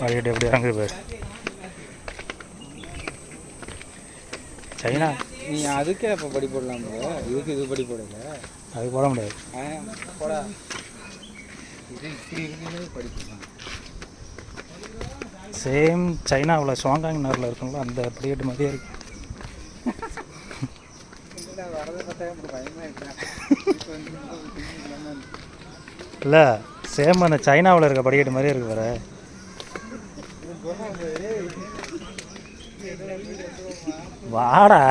படிக்கட்டு எப்படி இறங்குது பேர் சைனா. நீ அதுக்கே அப்போ படி போடலாம், இதுக்கு இது படி போடல, அது போட முடியாது. போடா இது இப்படி இருக்கிறது படி போடலாம். சேம் சைனாவில் சுவாங்காங் நகரில் இருக்குங்களோ அந்த படிக்கட்டு மாதிரியே இருக்கு. இல்லை சேம் அந்த சைனாவில் இருக்க படிக்கட்டு மாதிரியே இருக்கு வேறு. வாடா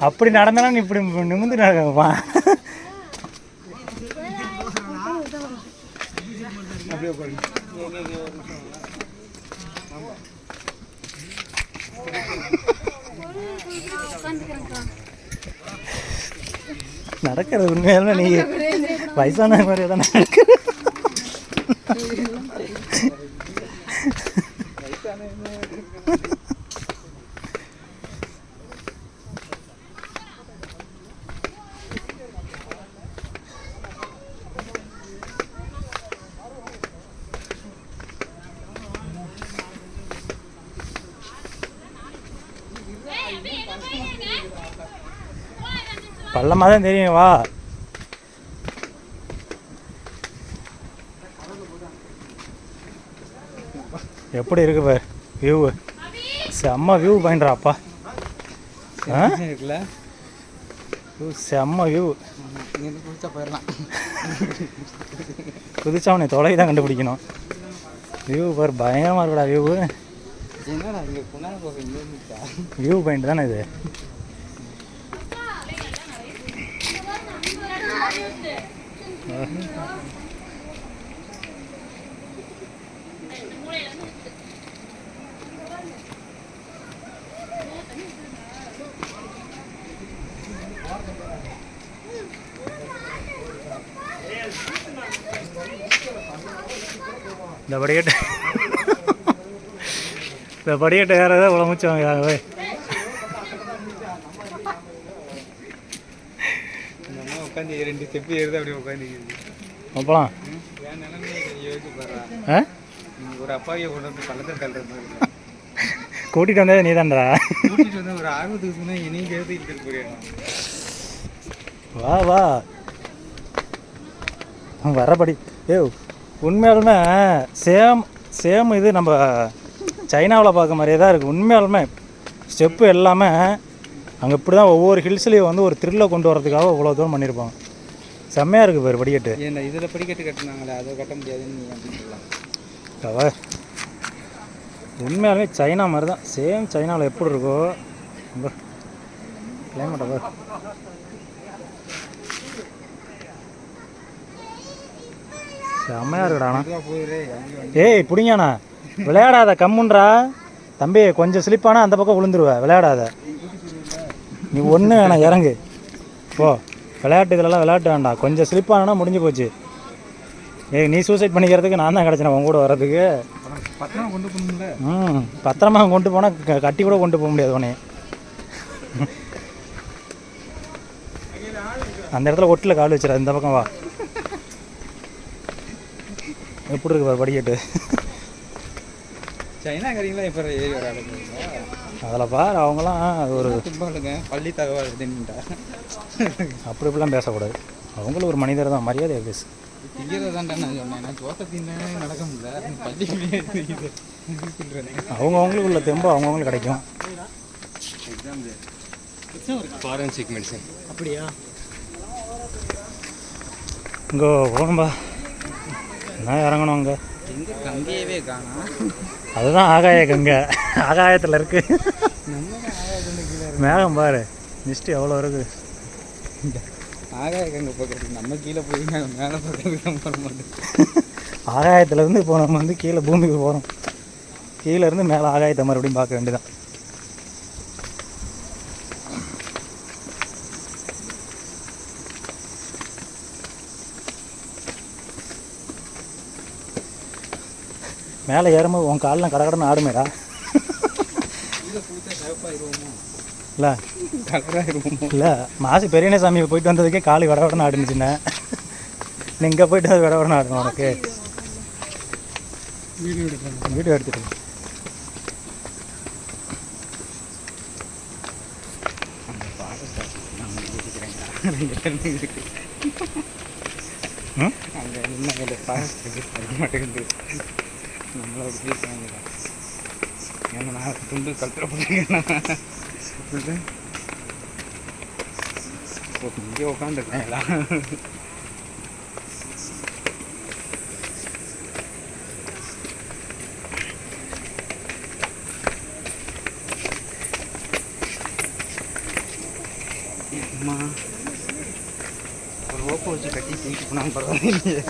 அப்படி நடந்தாலும் நீ இப்படி நிமிந்து நடப்பா. நடக்கிறது உண்மையாலுமே நீ வயசான மாதிரி தான் நடக்கிற. பள்ளமாக தான் தெரியும். வா எப்படி இருக்கு பாரு வியூ. செம்ம வியூ பாயிண்ட்ராப்பா. இருக்குல்ல செம்ம வியூ. குதிச்சா போயிடலாம். குதிச்சா உன்னை தொலை தான் கண்டுபிடிக்கணும். வியூ பாரு பயங்கரமாக இருக்குடா வியூ. வியூ பாயிண்ட் தானே இது. இந்த படிக்கட்டு ஏறதான் உழமுச்சவங்க. உட்காந்து 2 ஸ்டெப்பு ஏறுது அப்படியே உட்காந்து அப்பலாம் என் நிலைமையை யோசிச்சு பாடுறா. ஒரு அப்பாவியை கொண்டு வந்து பள்ளத்தை தள்ளுற மாதிரி கூட்டிகிட்டு வந்தே நீ தான்டா. கூட்டிகிட்டு வந்து ஒரு ஆர்வத்துக்கு சொன்னால் என்னையும் சேர்த்து இழுத்துட்டு போயிடலாம். வா வா வரபடி. உண்மையாலுமே சேம் இது நம்ம சைனாவில் பார்க்க மாதிரியே தான் இருக்குது. உண்மையாலுமே ஸ்டெப்பு எல்லாமே அங்கே இப்படி தான் ஒவ்வொரு ஹில்ஸ்லேயும் வந்து ஒரு த்ரில்லை கொண்டு வரதுக்காக இவ்வளோ தூரம் பண்ணியிருப்பாங்க. செம்மையாக இருக்குது பேர் படிக்கட்டு. ஏன்னா இதில் படிக்கட்டு கட்டினாங்களே அதை கட்ட முடியாதுன்னு நீ அப்படின்னு சொல்லலாம். உண்மையாலுமே சைனா மாதிரி தான். சேம் சைனாவில் எப்படி இருக்கோ கிளைமேட்டை செம்மையாக இருக்குடா. ஏய் பிடிங்கண்ணா விளையாடாத கம்முன்றா தம்பி. கொஞ்சம் ஸ்லிப்பானா அந்த பக்கம் விழுந்துருவேன். விளையாடாத நீ ஒன்று வேணாம் இறங்கு போ. விளையாட்டு இதெல்லாம் விளையாட்டு வேண்டாம். கொஞ்சம் ஸ்லிப்பானா முடிஞ்சு போச்சு. ஏய் நீ சூசைட் பண்ணிக்கிறதுக்கு நான் தான் கிடச்சினேன் உன் கூட வர்றதுக்கு. பத்திரமா கொண்டு போகணும்ல. பத்திரமா கொண்டு போனால் கட்டி கூட கொண்டு போக முடியாது உடனே. அந்த இடத்துல ஒட்டில் கால் வச்சிடாது. இந்த பக்கம் வா. எப்படி இருக்கு பாரு படிக்கட்டு. சைனாக்காரங்களா இப்போ ஏறி வர அதில் பாரு அவங்களாம் அது ஒரு தும்பாளுங்க பள்ளி தகவல் தின்னுட்டா. அப்படி இப்படிலாம் பேசக்கூடாது. அவங்களும் ஒரு மனிதர் தான். மரியாதையாக பேசு. திங்கிறத தான்டா நான் சொன்னேன். நான் சோத்தை தின்னு நடக்க முடியல. பள்ளி அவங்கவுங்களுக்கு உள்ள தெம்பு அவங்கவுங்களுக்கு கிடைக்கும். ஃபாரன்சிக் மெடிசன் அப்படியா? இங்கே போகணும்பா. என்ன இறங்கணும் அங்கே? கங்கையவே காணா. அதுதான் ஆகாய கங்கை. ஆகாயத்தில் இருக்கு. மேகம் பாரு மிஸ்ட்டு எவ்வளோ இருக்கு. ஆகாய கங்கை பார்க்குறதுக்கு நம்ம கீழே போய் மேலே பார்க்க போக மாட்டோம். ஆகாயத்துலேருந்து இப்போ நம்ம வந்து கீழே பூமிக்கு போகிறோம். கீழேருந்து மேலே ஆகாயத்தை மறுபடியும் பார்க்க வேண்டியதான். மேலே ஏறும்போது உன் காலெலாம் கடகடன்னு ஆடுமேடா. இல்லை இல்லை, மாசி பெரியனே சாமி போயிட்டு வந்ததுக்கே காலு கடகடன்னு ஆடுனுச்சுண்ணே. நீ இங்கே போயிட்டு வந்து கடகடன்னு ஆடணும். உனக்கு வீடியோ எடுத்துட்டு அங்கே இன்னும் ஃபாரஸ்ட் மாட்டேங்குது. நம்மளை ஏன்னா நான் துண்டு கழுத்துல போட்டுருக்கேன். இங்கே உட்காந்துருக்கேன் எல்லாம். அம்மா ஒரு ஓப்போ வச்சு கட்டி தூக்கி போனால் பரவாயில்லையே.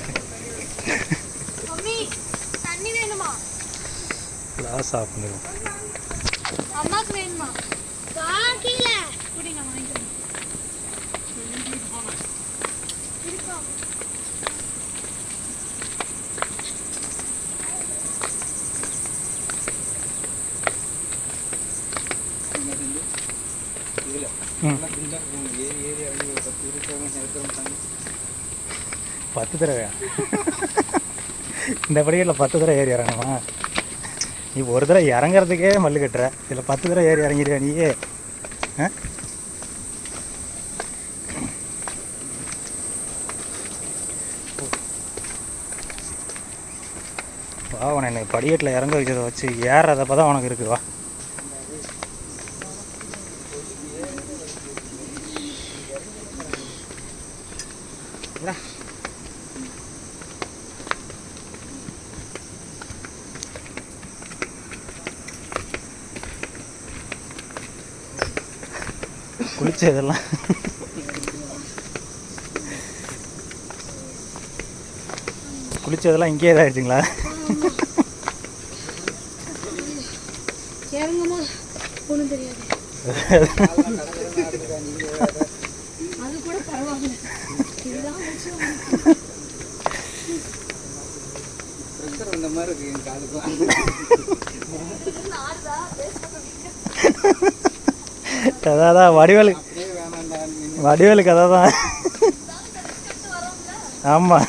தண்ணி வேணுமா? கிளாஸ் ஆஃப் பண்ணிடுவோம். அம்மாக்கு வேணுமா? கீழே குடி, நான் வாங்கிக்கிறேன். ஏறி 10 தடவையா? இந்த படிக்கட்டில் 10 தடவை ஏறி இறங்கணுமா? நீ ஒரு தடவை இறங்குறதுக்கே மல்லு கட்டுற, இதில் 10 தடவை ஏறி இறங்கிடுவா நீயே? வா, உன என்னை படிக்கட்டில் இறங்க வைக்கிறத வச்சு ஏறதப்போ தான் உனக்கு இருக்குது. வா, குளிச்சதெல்லாம் குளிச்சதெல்லாம் இங்கேயே இதாகிடுச்சிங்களா? இறங்குமா ஒன்றும் தெரியாது. அது கூட பரவாயில்ல. இந்த மாதிரி இருக்கு என் காலுக்கு. அதான் வடிவேலுக்கு அதை தான். ஆமாம்,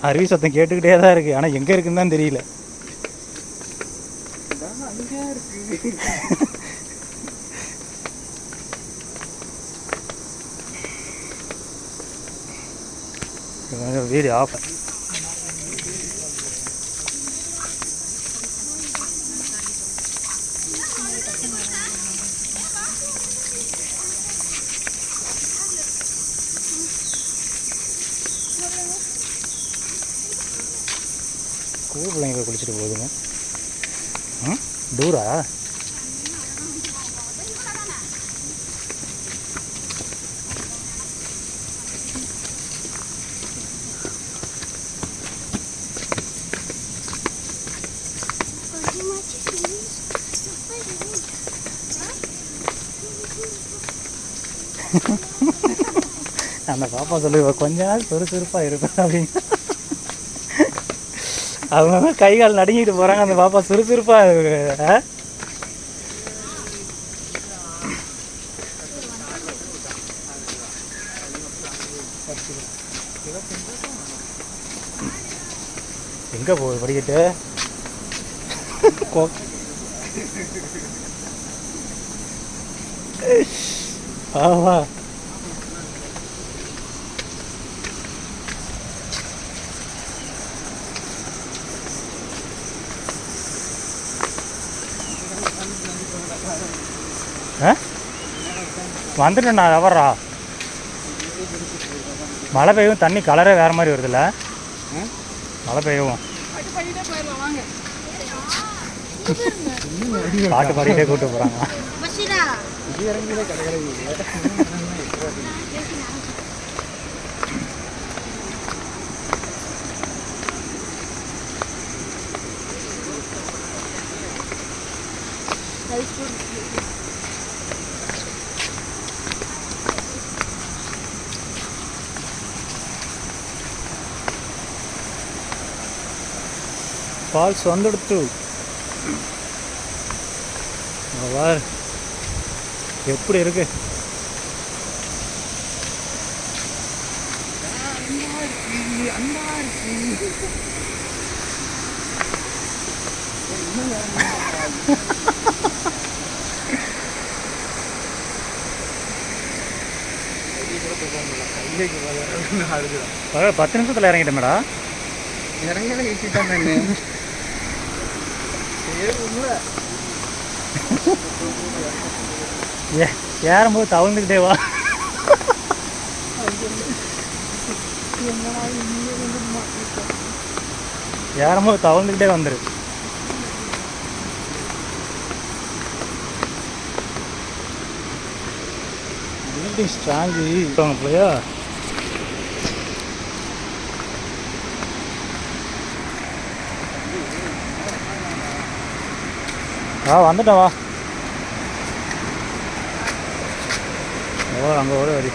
அருவி சத்தம் கேட்டுக்கிட்டே தான் இருக்குது. ஆனால் எங்கே இருக்குன்னு தான் தெரியல. Video of. ஸ்கூல் பிள்ளைங்க போய் குளிச்சுட்டு போகுதுங்க. டூரா? அந்த பாப்பா சொல்லுவா கொஞ்ச நாள் சுறுசுறுப்பாக இருக்கும் அப்படின்னு. அவங்க கை கால் நடுங்கிட்டு போகிறாங்க, அந்த பாப்பா சுறுசுறுப்பாக. எங்கே போகுது படிக்கட்டு? ஆமா, வந்துட்டேன் நான். எவரா மழை பெய்யும், தண்ணி கலரே வேறு மாதிரி வருதுல்ல? மழை பெய்யும், பாட்டு பாடிட்டே கூப்பிட்டு போகிறாங்க. ஃபால்ஸ் வந்துடுத்து. பார் எப்படி இருக்கு. பரவாயில்ல, 10 நிமிஷத்தில் இறங்கிட்டேன்டா. இறங்கல ஏற்றிட்டான் என்ன ஏறும்போது தவழ்ந்துக்கிட்டே வா. ஏறும்போது தவழ்ந்துக்கிட்டே வந்துரு. பில்டிங் ஸ்ட்ராங்கு போயா. வந்துட்டேன் வா. அங்கே ஒரு வரி.